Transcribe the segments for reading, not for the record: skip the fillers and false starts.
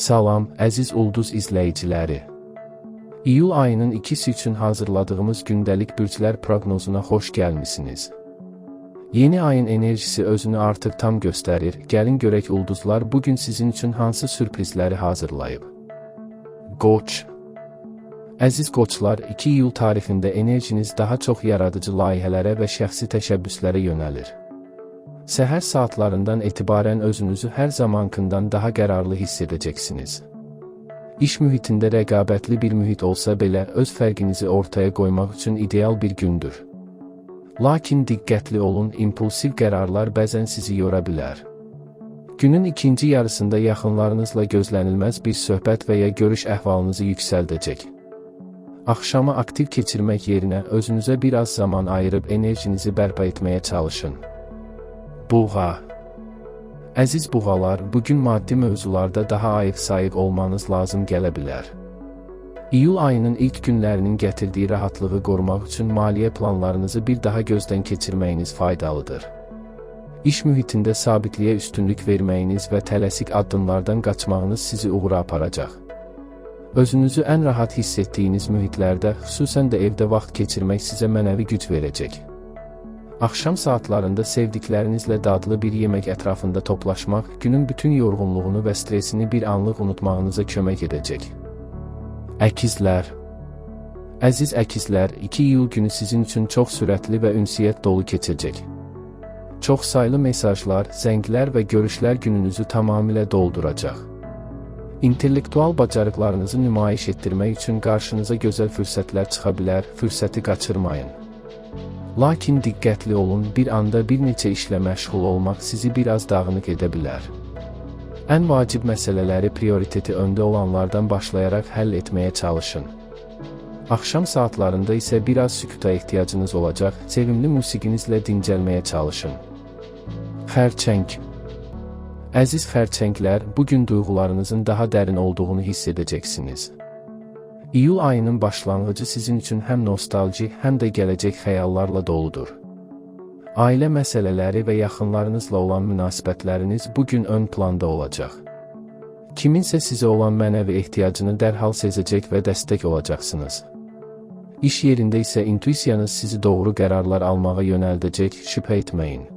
Salam, əziz Ulduz izləyiciləri. İyul ayının ikisi üçün hazırladığımız gündəlik bürclər proqnozuna xoş gəlmisiniz. Yeni ayın enerjisi özünü artıq tam göstərir. Gəlin görək ulduzlar bugün sizin üçün hansı sürprizləri hazırlayıb. Qoç. Əziz qoçlar, 2 iyul tarixində enerjiniz daha çox yaradıcı layihələrə və şəxsi təşəbbüslərə yönəlir. Səhər saatlarından etibarən özünüzü hər zamankından daha qərarlı hiss edəcəksiniz. İş mühitində rəqabətli bir mühit olsa belə öz fərqinizi ortaya qoymaq üçün ideal bir gündür. Lakin diqqətli olun, impulsiv qərarlar bəzən sizi yora bilər. Günün ikinci yarısında yaxınlarınızla gözlənilməz bir söhbət və ya görüş əhvalınızı yüksəldəcək. Axşamı aktiv keçirmək yerinə özünüzə biraz zaman ayırıb enerjinizi bərpa etməyə çalışın. Buğa. Əziz buğalar, bugün maddi mövzularda daha ayıq-sayıq olmanız lazım gələ bilər. İyul ayının ilk günlərinin gətirdiyi rahatlığı qorumaq üçün maliyyə planlarınızı bir daha gözdən keçirməyiniz faydalıdır. İş mühitində sabitliyə üstünlük verməyiniz və tələsik addımlardan qaçmağınız sizi uğura aparacaq. Özünüzü ən rahat hiss etdiyiniz mühitlərdə, xüsusən də evdə vaxt keçirmək sizə mənəvi güc verəcək. Axşam saatlarında sevdiklərinizlə dadlı bir yemək ətrafında toplaşmaq, günün bütün yorğunluğunu və stresini bir anlıq unutmağınıza kömək edəcək. Əkizlər. Əziz əkizlər, 2 iyul günü sizin üçün çox sürətli və ünsiyyət dolu keçəcək. Çox saylı mesajlar, zənglər və görüşlər gününüzü tamamilə dolduracaq. İntellektual bacarıqlarınızı nümayiş etdirmək üçün qarşınıza gözəl fürsətlər çıxa bilər, fürsəti qaçırmayın. Lakin diqqətli olun, bir anda bir neçə işlə məşğul olmaq sizi biraz dağınıq edə bilər. Ən vacib məsələləri prioriteti öndə olanlardan başlayaraq həll etməyə çalışın. Axşam saatlarında isə biraz sükuta ehtiyacınız olacaq, sevimli musiqinizlə dincəlməyə çalışın. Xərçəng. Əziz xərçənglər, bugün duyğularınızın daha dərin olduğunu hiss edəcəksiniz. İyul ayının başlanğıcı sizin üçün həm nostalji, həm də gələcək xəyallarla doludur. Ailə məsələləri və yaxınlarınızla olan münasibətləriniz bugün ön planda olacaq. Kiminsə sizə olan mənəvi ehtiyacını dərhal sezəcək və dəstək olacaqsınız. İş yerində isə intuisiyanız sizi doğru qərarlar almağa yönəldəcək, şübhə etməyin.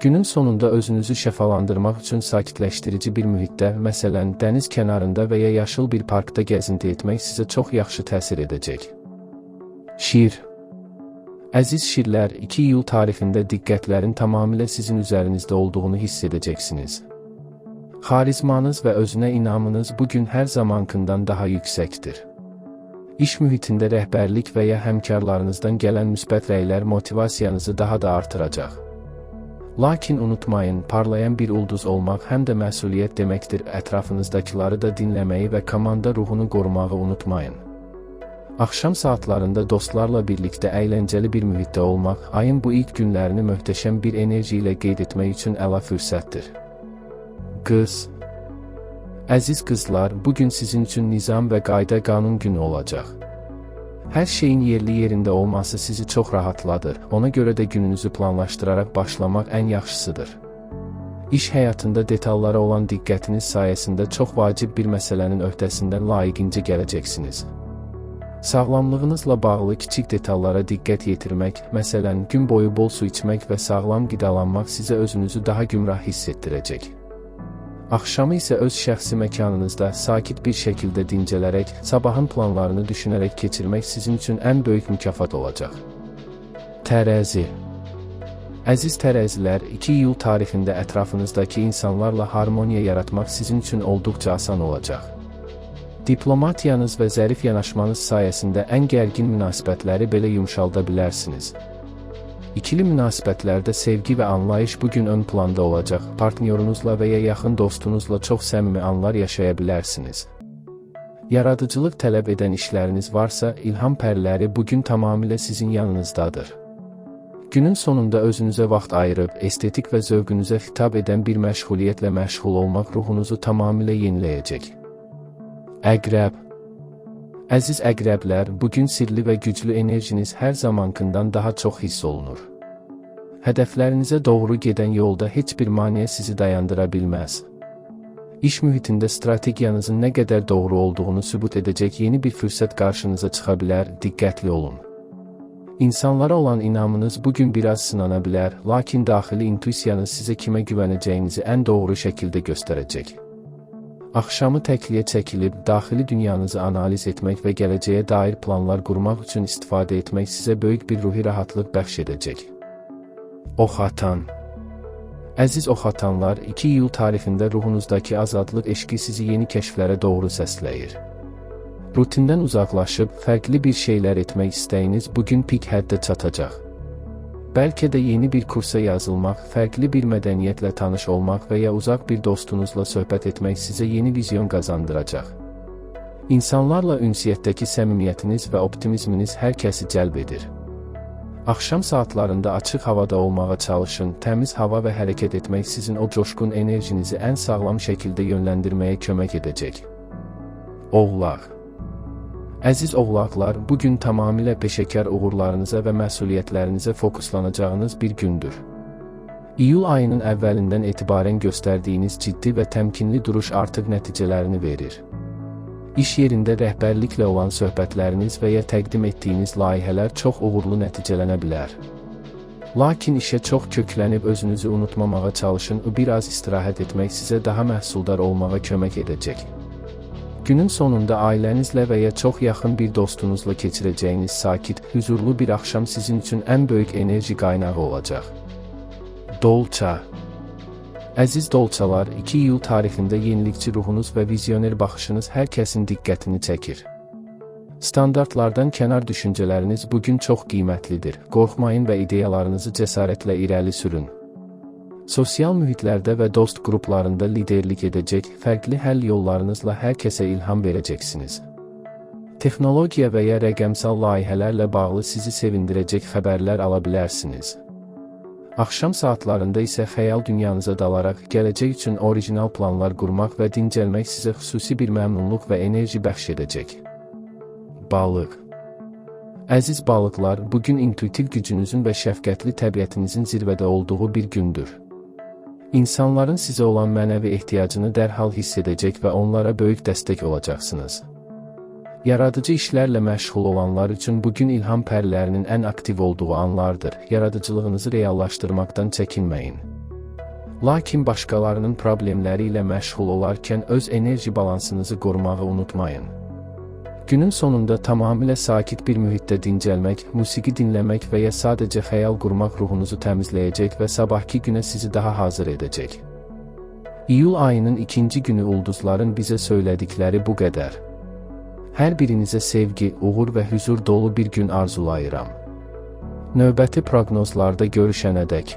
Günün sonunda özünüzü şəfalandırmaq üçün sakitləşdirici bir mühitdə, məsələn, dəniz kənarında və ya yaşıl bir parkda gəzinti etmək sizə çox yaxşı təsir edəcək. Şir. Əziz şirlər, 2 iyul tarixində diqqətlərin tamamilə sizin üzərinizdə olduğunu hiss edəcəksiniz. Xarizmanız və özünə inamınız bugün hər zamankından daha yüksəkdir. İş mühitində rəhbərlik və ya həmkarlarınızdan gələn müsbət rəylər motivasiyanızı daha da artıracaq. Lakin unutmayın, parlayan bir ulduz olmaq həm də məsuliyyət deməkdir, ətrafınızdakiları da dinləməyi və komanda ruhunu qorumağı unutmayın. Axşam saatlarında dostlarla birlikdə əyləncəli bir mühitdə olmaq, ayın bu ilk günlərini möhtəşəm bir enerji ilə qeyd etmək üçün əla fürsətdir. Qız. Əziz qızlar, bugün sizin üçün nizam və qayda qanun günü olacaq. Hər şeyin yerli yerində olması sizi çox rahatladır, ona görə də gününüzü planlaşdıraraq başlamaq ən yaxşısıdır. İş həyatında detallara olan diqqətiniz sayəsində çox vacib bir məsələnin öhdəsindən layiqincə gələcəksiniz. Sağlamlığınızla bağlı kiçik detallara diqqət yetirmək, məsələn, gün boyu bol su içmək və sağlam qidalanmaq sizə özünüzü daha gümrah hiss etdirəcək. Axşamı isə öz şəxsi məkanınızda sakit bir şəkildə dincələrək, sabahın planlarını düşünərək keçirmək sizin üçün ən böyük mükafat olacaq. Tərəzi. Əziz tərəzilər, 2 iyul tarixində ətrafınızdakı insanlarla harmoniya yaratmaq sizin üçün olduqca asan olacaq. Diplomatiyanız və zərif yanaşmanız sayəsində ən gərgin münasibətləri belə yumşalda bilərsiniz. İkili münasibətlərdə sevgi və anlayış bugün ön planda olacaq, partnyorunuzla və ya yaxın dostunuzla çox səmimi anlar yaşaya bilərsiniz. Yaradıcılıq tələb edən işləriniz varsa, ilham pərləri bugün tamamilə sizin yanınızdadır. Günün sonunda özünüzə vaxt ayırıb, estetik və zövqünüzə xitab edən bir məşğuliyyətlə məşğul olmaq ruhunuzu tamamilə yeniləyəcək. Əqrəb. Əziz əqrəblər, bugün sirli və güclü enerjiniz hər zamankından daha çox hiss olunur. Hədəflərinizə doğru gedən yolda heç bir maneə sizi dayandıra bilməz. İş mühitində strategiyanızın nə qədər doğru olduğunu sübut edəcək yeni bir fürsət qarşınıza çıxa bilər, diqqətli olun. İnsanlara olan inamınız bugün biraz sınana bilər, lakin daxili intuisiyanız sizə kimə güvənəcəyinizi ən doğru şəkildə göstərəcək. Axşamı təkliyə çəkilib, daxili dünyanızı analiz etmək və gələcəyə dair planlar qurmaq üçün istifadə etmək sizə böyük bir ruhi rahatlıq bəxş edəcək. Ox atan. Əziz ox atanlar, 2 iyul tarixində ruhunuzdakı azadlıq eşqi sizi yeni kəşflərə doğru səsləyir. Rutindən uzaqlaşıb, fərqli bir şeylər etmək istəyiniz bugün pik həddə çatacaq. Bəlkə də yeni bir kursa yazılmaq, fərqli bir mədəniyyətlə tanış olmaq və ya uzaq bir dostunuzla söhbət etmək sizə yeni vizyon qazandıracaq. İnsanlarla ünsiyyətdəki səmimiyyətiniz və optimizminiz hər kəsi cəlb edir. Axşam saatlarında açıq havada olmağa çalışın, təmiz hava və hərəkət etmək sizin o coşqun enerjinizi ən sağlam şəkildə yönləndirməyə kömək edəcək. Oğlaq. Əziz oğlaqlar, bugün tamamilə peşəkar uğurlarınıza və məsuliyyətlərinizə fokuslanacağınız bir gündür. İyul ayının əvvəlindən etibarən göstərdiyiniz ciddi və təmkinli duruş artıq nəticələrini verir. İş yerində rəhbərliklə olan söhbətləriniz və ya təqdim etdiyiniz layihələr çox uğurlu nəticələnə bilər. Lakin işə çox köklənib özünüzü unutmamağa çalışın, biraz istirahət etmək sizə daha məhsuldar olmağa kömək edəcək. Günün sonunda ailənizlə və ya çox yaxın bir dostunuzla keçirəcəyiniz sakit, hüzurlu bir axşam sizin üçün ən böyük enerji qaynağı olacaq. Dolça. Əziz dolçalar, 2 iyul tarixində yenilikçi ruhunuz və vizyoner baxışınız hər kəsin diqqətini çəkir. Standartlardan kənar düşüncələriniz bugün çox qiymətlidir. Qorxmayın və ideyalarınızı cəsarətlə irəli sürün. Sosial mühitlərdə və dost qruplarında liderlik edəcək, fərqli həll yollarınızla hər kəsə ilham verəcəksiniz. Texnologiya və ya rəqəmsal layihələrlə bağlı sizi sevindirəcək xəbərlər ala bilərsiniz. Axşam saatlarında isə xəyal dünyanıza dalaraq, gələcək üçün orijinal planlar qurmaq və dincəlmək sizə xüsusi bir məmnunluq və enerji bəxş edəcək. Balıq. Əziz balıqlar, bugün intuitiv gücünüzün və şəfqətli təbiətinizin zirvədə olduğu bir gündür. İnsanların sizə olan mənəvi ehtiyacını dərhal hiss edəcək və onlara böyük dəstək olacaqsınız. Yaradıcı işlərlə məşğul olanlar üçün bugün ilham pərlərinin ən aktiv olduğu anlardır. Yaradıcılığınızı reallaşdırmaqdan çəkinməyin. Lakin başqalarının problemləri ilə məşğul olarkən öz enerji balansınızı qorumağı unutmayın. Günün sonunda tamamilə sakit bir mühitdə dincəlmək, musiqi dinləmək və ya sadəcə xəyal qurmaq ruhunuzu təmizləyəcək və sabahki günə sizi daha hazır edəcək. İyul ayının 2-ci günü ulduzların bizə söylədikləri bu qədər. Hər birinizə sevgi, uğur və hüzur dolu bir gün arzulayıram. Növbəti proqnozlarda görüşənədək.